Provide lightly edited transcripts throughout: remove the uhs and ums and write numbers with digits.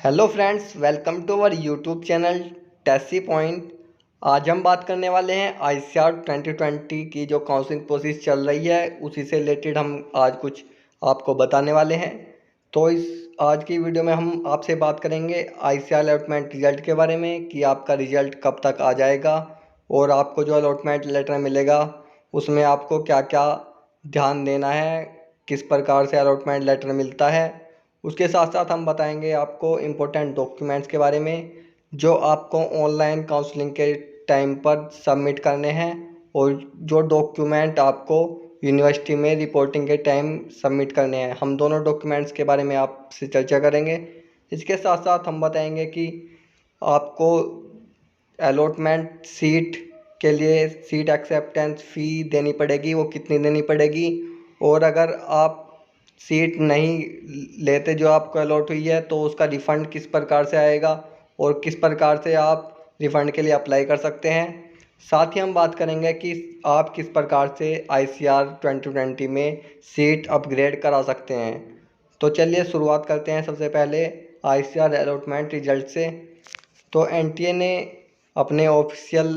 Hello friends, welcome to our YouTube channel टेसी point. आज हम बात करने वाले हैं आईसीआर 2020 की जो काउंसलिंग प्रोसेस चल रही है उसी से रिलेटेड हम आज कुछ आपको बताने वाले हैं। तो इस आज की वीडियो में हम आपसे बात करेंगे आईसीआर अलॉटमेंट रिजल्ट के बारे में कि आपका रिजल्ट कब तक आ जाएगा और आपको जो अलॉटमेंट लेटर मिलेगा उसमें आपको क्या क्या ध्यान देना है, किस प्रकार से अलॉटमेंट लेटर मिलता है। उसके साथ साथ हम बताएंगे आपको इम्पोर्टेंट डॉक्यूमेंट्स के बारे में जो आपको ऑनलाइन काउंसलिंग के टाइम पर सबमिट करने हैं और जो डॉक्यूमेंट आपको यूनिवर्सिटी में रिपोर्टिंग के टाइम सबमिट करने हैं। हम दोनों डॉक्यूमेंट्स के बारे में आपसे चर्चा करेंगे। इसके साथ साथ हम बताएंगे कि आपको अलॉटमेंट सीट के लिए सीट एक्सेप्टेंस फ़ी देनी पड़ेगी, वो कितनी देनी पड़ेगी, और अगर आप सीट नहीं लेते जो आपको अलॉट हुई है तो उसका रिफ़ंड किस प्रकार से आएगा और किस प्रकार से आप रिफ़ंड के लिए अप्लाई कर सकते हैं। साथ ही हम बात करेंगे कि आप किस प्रकार से आईसीआर 2020 में सीट अपग्रेड करा सकते हैं। तो चलिए शुरुआत करते हैं सबसे पहले आईसीआर अलॉटमेंट रिजल्ट से। तो एनटीए ने अपने ऑफिशियल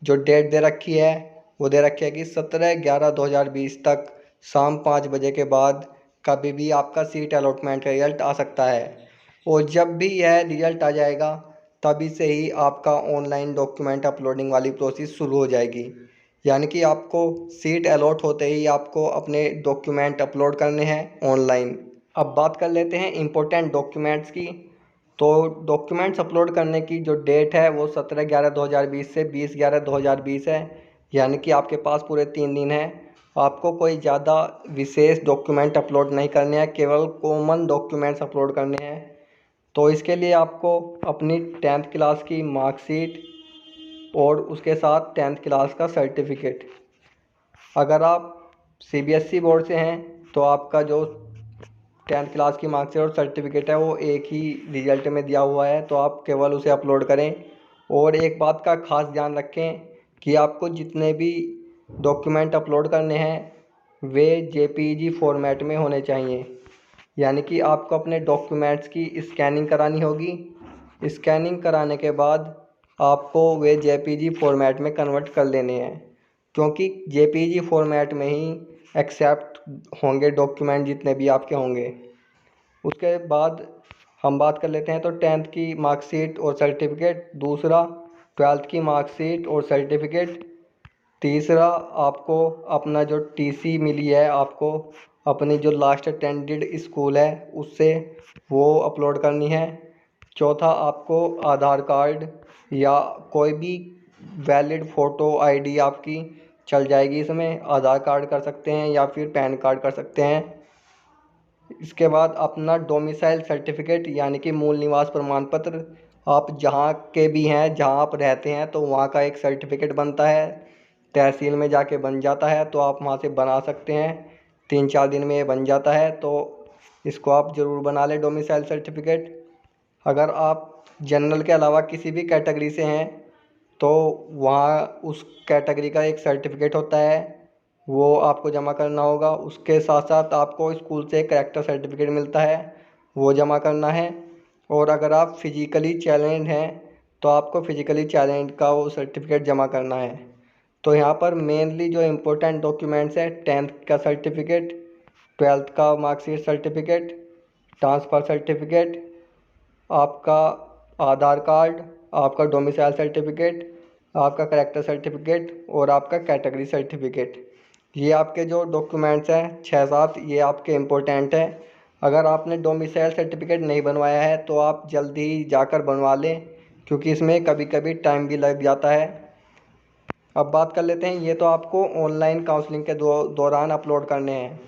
जो डेट दे रखी है वो दे रखी है कि 17/11/2020 तक शाम 5 बजे के बाद कभी भी आपका सीट अलॉटमेंट का रिजल्ट आ सकता है। और जब भी यह रिजल्ट आ जाएगा तभी से ही आपका ऑनलाइन डॉक्यूमेंट अपलोडिंग वाली प्रोसेस शुरू हो जाएगी। यानी कि आपको सीट अलॉट होते ही आपको अपने डॉक्यूमेंट अपलोड करने हैं ऑनलाइन। अब बात कर लेते हैं इम्पोर्टेंट डॉक्यूमेंट्स की। तो डॉक्यूमेंट्स अपलोड करने की जो डेट है वो 17/11/2020 से 20/11/2020 है। यानी कि आपके पास पूरे 3 दिन हैं। आपको कोई ज़्यादा विशेष डॉक्यूमेंट अपलोड नहीं करने हैं, केवल कॉमन डॉक्यूमेंट्स अपलोड करने हैं। तो इसके लिए आपको अपनी 10th क्लास की मार्कशीट और उसके साथ 10th क्लास का सर्टिफिकेट, अगर आप सीबीएसई बोर्ड से हैं तो आपका जो 10th क्लास की मार्कशीट और सर्टिफिकेट है वो एक ही रिजल्ट में दिया हुआ है, तो आप केवल उसे अपलोड करें। और एक बात का खास ध्यान रखें कि आपको जितने भी डॉक्यूमेंट अपलोड करने हैं वे जेपीईजी फॉर्मेट में होने चाहिए। यानी कि आपको अपने डॉक्यूमेंट्स की स्कैनिंग करानी होगी। स्कैनिंग कराने के बाद आपको वे जेपीईजी फॉर्मेट में कन्वर्ट कर लेने हैं, क्योंकि जेपीईजी फॉर्मेट में ही एक्सेप्ट होंगे डॉक्यूमेंट जितने भी आपके होंगे। उसके बाद हम बात कर लेते हैं तो 10th की मार्कशीट और सर्टिफिकेट, दूसरा 12th की मार्कशीट और सर्टिफिकेट, तीसरा आपको अपना जो टीसी मिली है आपको अपनी जो लास्ट अटेंडेड स्कूल है उससे वो अपलोड करनी है। चौथा आपको आधार कार्ड या कोई भी वैलिड फ़ोटो आईडी आपकी चल जाएगी। इसमें आधार कार्ड कर सकते हैं या फिर पैन कार्ड कर सकते हैं। इसके बाद अपना डोमिसाइल सर्टिफिकेट यानी कि मूल निवास प्रमाण पत्र, आप जहाँ के भी हैं जहाँ आप रहते हैं तो वहाँ का एक सर्टिफिकेट बनता है, तहसील में जाके बन जाता है तो आप वहाँ से बना सकते हैं। 3-4 दिन में ये बन जाता है, तो इसको आप ज़रूर बना लें डोमिसाइल सर्टिफिकेट। अगर आप जनरल के अलावा किसी भी कैटेगरी से हैं तो वहाँ उस कैटेगरी का एक सर्टिफिकेट होता है, वो आपको जमा करना होगा। उसके साथ साथ आपको स्कूल से एक कैरेक्टर सर्टिफिकेट मिलता है, वो जमा करना है। और अगर आप फिजिकली चैलेंज हैं तो आपको फिजिकली चैलेंज का वो सर्टिफिकेट जमा करना है। तो यहाँ पर मेनली जो इम्पोर्टेंट डॉक्यूमेंट्स है 10th का सर्टिफिकेट, 12th का मार्कशीट सर्टिफिकेट, ट्रांसफ़र सर्टिफिकेट, आपका आधार कार्ड, आपका डोमिसाइल सर्टिफिकेट, आपका कैरेक्टर सर्टिफिकेट और आपका कैटेगरी सर्टिफिकेट। ये आपके जो डॉक्यूमेंट्स हैं 6-7, ये आपके इम्पोर्टेंट हैं। अगर आपने डोमिसाइल सर्टिफिकेट नहीं बनवाया है तो आप जल्दी ही जाकर बनवा लें, क्योंकि इसमें कभी कभी टाइम भी लग जाता है। अब बात कर लेते हैं, ये तो आपको ऑनलाइन काउंसलिंग के दौरान अपलोड करने हैं।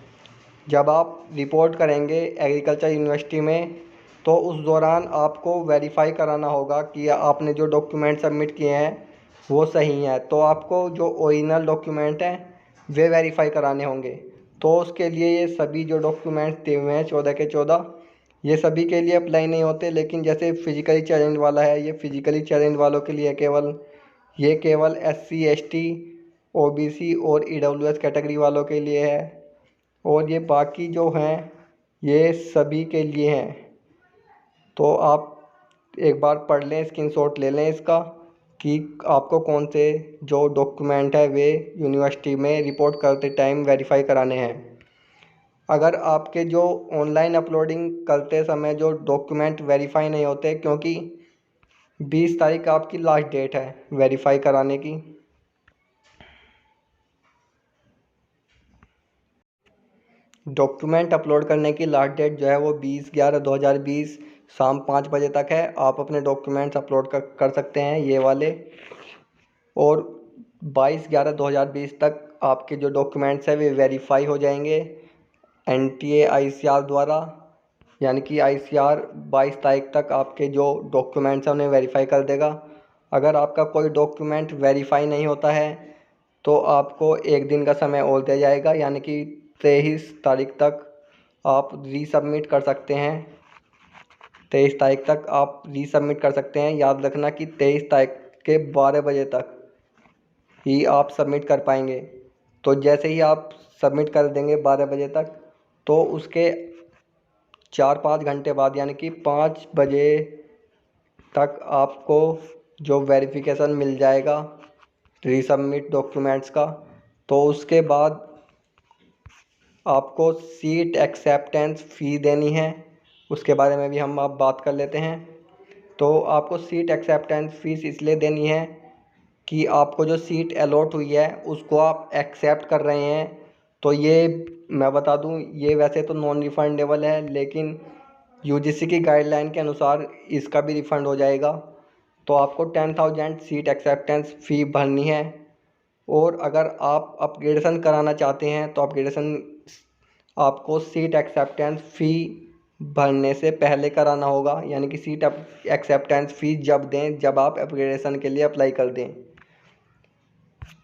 जब आप रिपोर्ट करेंगे एग्रीकल्चर यूनिवर्सिटी में तो उस दौरान आपको वेरीफाई कराना होगा कि आपने जो डॉक्यूमेंट सबमिट किए हैं वो सही हैं। तो आपको जो ओरिजिनल डॉक्यूमेंट हैं वे वेरीफाई कराने होंगे। तो उसके लिए ये सभी जो डॉक्यूमेंट्स दिए हुए हैं 14 के 14, ये सभी के लिए अप्लाई नहीं होते। लेकिन जैसे फिजिकली चैलेंज वाला है, ये फिजिकली चैलेंज वालों के लिए ये केवल SC ST OBC और EWS कैटेगरी वालों के लिए है। और ये बाकी जो हैं ये सभी के लिए हैं। तो आप एक बार पढ़ लें, स्क्रीनशॉट ले लें इसका कि आपको कौन से जो डॉक्यूमेंट है वे यूनिवर्सिटी में रिपोर्ट करते टाइम वेरीफाई कराने हैं। अगर आपके जो ऑनलाइन अपलोडिंग करते समय जो डॉक्यूमेंट वेरीफाई नहीं होते, क्योंकि 20 तारीख आपकी लास्ट डेट है वेरीफाई कराने की। डॉक्यूमेंट अपलोड करने की लास्ट डेट जो है वो 20/11/2020 शाम 5 बजे तक है। आप अपने डॉक्यूमेंट्स अपलोड कर सकते हैं ये वाले, और 22/11/2020 तक आपके जो डॉक्यूमेंट्स हैं वे वेरीफाई हो जाएंगे NTA ICR द्वारा। यानी कि ICR 22 तारीख तक आपके जो डॉक्यूमेंट्स हैं उन्हें वेरीफाई कर देगा। अगर आपका कोई डॉक्यूमेंट वेरीफाई नहीं होता है तो आपको एक दिन का समय और दिया जाएगा, यानी कि 23 तारीख तक आप रीसबमिट कर सकते हैं। 23 तारीख तक आप रीसबमिट कर सकते हैं। याद रखना कि 23 तारीख के 12 बजे तक ही आप सबमिट कर पाएंगे। तो जैसे ही आप सबमिट कर देंगे 12 बजे तक, तो उसके 4-5 घंटे बाद यानी कि 5 बजे तक आपको जो वेरिफिकेशन मिल जाएगा रीसबमिट डॉक्यूमेंट्स का। तो उसके बाद आपको सीट एक्सेप्टेंस फ़ी देनी है, उसके बारे में भी हम आप बात कर लेते हैं। तो आपको सीट एक्सेप्टेंस फ़ीस इसलिए देनी है कि आपको जो सीट अलॉट हुई है उसको आप एक्सेप्ट कर रहे हैं। तो ये मैं बता दूं, ये वैसे तो नॉन रिफंडेबल है, लेकिन UGC की गाइडलाइन के अनुसार इसका भी रिफ़ंड हो जाएगा। तो आपको 10,000 सीट एक्सेप्टेंस फ़ी भरनी है। और अगर आप अपग्रेडेशन कराना चाहते हैं तो अपग्रेडेशन आपको सीट एक्सेप्टेंस फ़ी भरने से पहले कराना होगा, यानी कि सीट एक्सेप्टेंस फ़ी जब दें जब आप अपग्रेडेशन के लिए अप्लाई कर दें।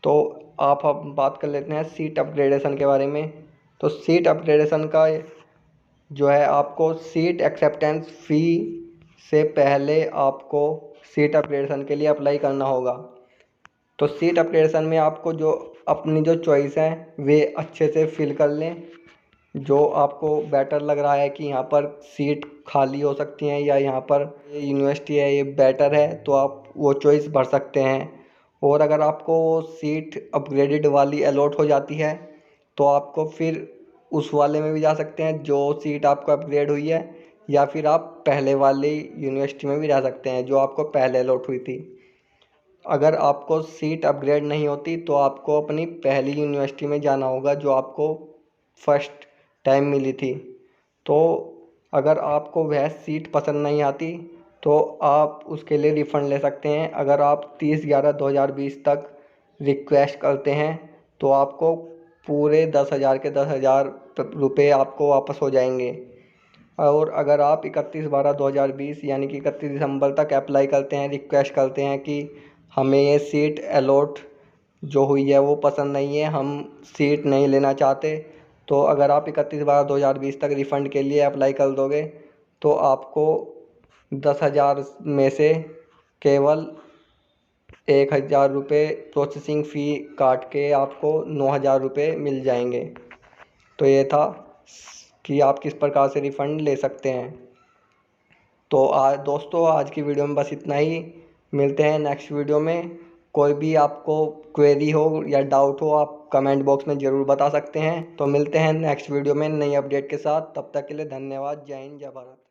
तो आप अब बात कर लेते हैं सीट अपग्रेडेशन के बारे में। तो सीट अपग्रेडेशन का जो है, आपको सीट एक्सेप्टेंस फ़ी से पहले आपको सीट अपग्रेडेशन के लिए अप्लाई करना होगा। तो सीट अपग्रेडेशन में आपको जो अपनी जो चॉइस है वे अच्छे से फिल कर लें। जो आपको बेटर लग रहा है कि यहाँ पर सीट खाली हो सकती हैं या यहाँ पर ये यूनिवर्सिटी है ये बेटर है, तो आप वो चॉइस भर सकते हैं। और अगर आपको वो सीट अपग्रेडेड वाली अलॉट हो जाती है तो आपको फिर उस वाले में भी जा सकते हैं जो सीट आपको अपग्रेड हुई है, या फिर आप पहले वाली यूनिवर्सिटी में भी जा सकते हैं जो आपको पहले अलॉट हुई थी। अगर आपको सीट अपग्रेड नहीं होती तो आपको अपनी पहली यूनिवर्सिटी में जाना होगा जो आपको फर्स्ट टाइम मिली थी। तो अगर आपको वह सीट पसंद नहीं आती तो आप उसके लिए रिफ़ंड ले सकते हैं। अगर आप 30/11/2020 तक रिक्वेस्ट करते हैं तो आपको पूरे 10,000 के 10,000 रुपये आपको वापस हो जाएंगे। और अगर आप 31/12/2020 यानी कि 31 दिसंबर तक अप्लाई करते हैं, रिक्वेस्ट करते हैं कि हमें ये सीट अलॉट जो हुई है वो पसंद नहीं है, हम सीट नहीं लेना चाहते, तो अगर आप 31/12/2020 तक रिफ़ंड के लिए अप्लाई कर दोगे तो आपको 10,000 में से केवल 1,000 रुपये प्रोसेसिंग फ़ी काट के आपको 9,000 रुपये मिल जाएंगे। तो ये था कि आप किस प्रकार से रिफ़ंड ले सकते हैं। तो आज दोस्तों, आज की वीडियो में बस इतना ही। मिलते हैं नेक्स्ट वीडियो में। कोई भी आपको क्वेरी हो या डाउट हो आप कमेंट बॉक्स में ज़रूर बता सकते हैं। तो मिलते हैं नेक्स्ट वीडियो में नई अपडेट के साथ। तब तक के लिए धन्यवाद। जय हिंद, जय भारत।